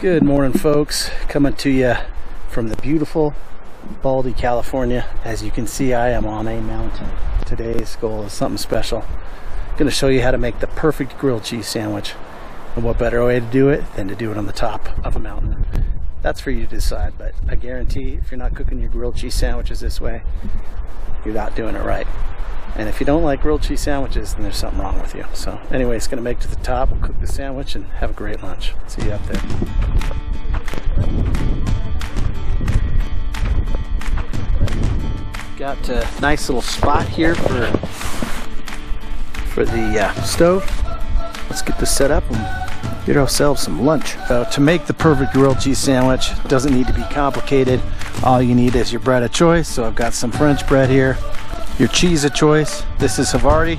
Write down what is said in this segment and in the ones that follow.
Good morning, folks. Coming to you from the beautiful Baldy, California. As you can see, I am on a mountain. Today's goal is something special. I'm going to show you how to make the perfect grilled cheese sandwich. And what better way to do it than to do it on the top of a mountain. That's for you to decide, but I guarantee if you're not cooking your grilled cheese sandwiches this way, you're not doing it right. And if you don't like grilled cheese sandwiches, then there's something wrong with you. So anyway, it's going to make it to the top. We'll cook the sandwich and have a great lunch. See you up there. Got a nice little spot here for the stove. Let's get this set up and get ourselves some lunch. To make the perfect grilled cheese sandwich, doesn't need to be complicated. All you need is your bread of choice. So I've got some French bread here. Your cheese of choice. This is Havarti.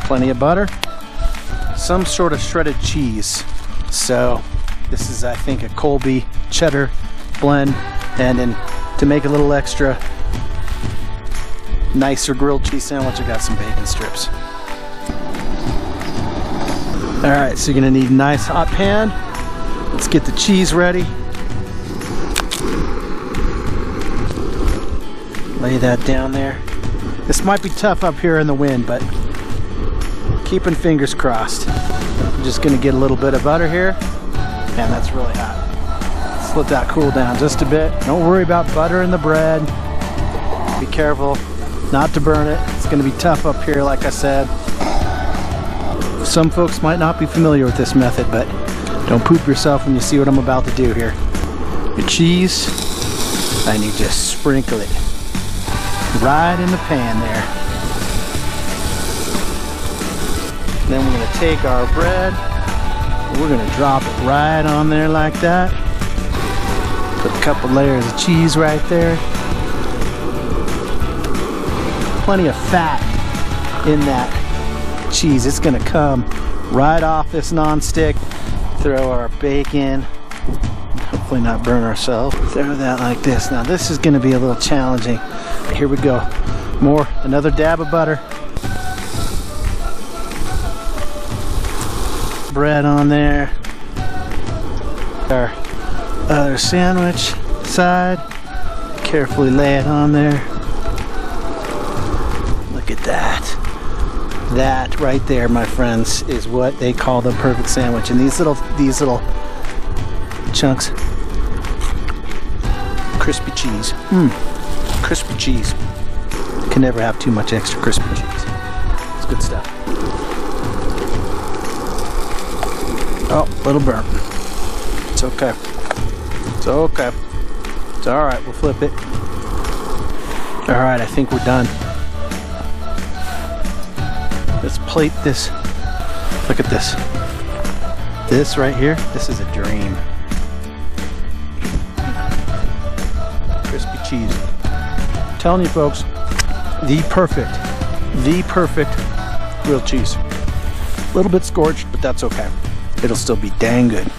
Plenty of butter. Some sort of shredded cheese. So this is, I think, a Colby cheddar blend. And then to make a little extra nicer grilled cheese sandwich, I got some bacon strips. Alright, so you're going to need a nice hot pan. Let's get the cheese ready. Lay that down there. This might be tough up here in the wind, but keeping fingers crossed. I'm just going to get a little bit of butter here. Man, that's really hot. Let's let that cool down just a bit. Don't worry about butter in the bread. Be careful not to burn it. It's going to be tough up here, like I said. Some folks might not be familiar with this method, but don't poop yourself when you see what I'm about to do here. Your cheese, and you just sprinkle it right in the pan there. Then we're going to take our bread, we're going to drop it right on there like that. Put a couple layers of cheese right there. Plenty of fat in that cheese. It's going to come right off this non-stick. Throw our bacon. Hopefully not burn ourselves. Throw that like this. Now this is going to be a little challenging. Here we go. Another dab of butter. Bread on there. Our other sandwich side. Carefully lay it on there. Look at that. That right there, my friends, is what they call the perfect sandwich. And these little chunks, crispy cheese. Crispy cheese. You can never have too much extra crispy cheese. It's good stuff. Oh, little burn. It's okay. It's okay. It's all right. We'll flip it. All right, I think we're done. Let's plate this. Look at this. This right here, this is a dream. Crispy cheese. I'm telling you folks, the perfect grilled cheese. A little bit scorched, but that's okay. It'll still be dang good.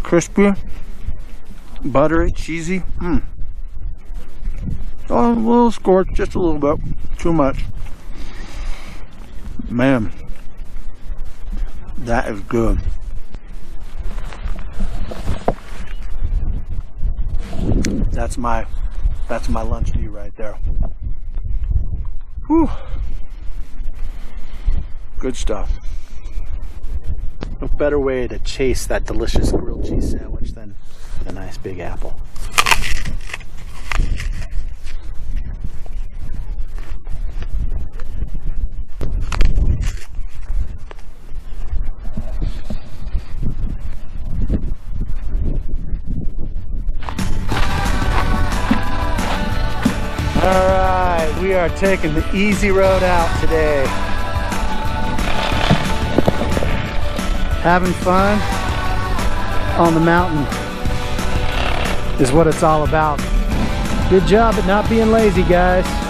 Crispy, buttery, cheesy. Oh, a little scorched, just a little bit. Too much. Man, that is good. That's my lunch to you right there. Whew. Good stuff. No better way to chase that delicious grilled cheese sandwich than a nice big apple. All right, we are taking the easy road out today. Having fun on the mountain is what it's all about. Good job at not being lazy, guys.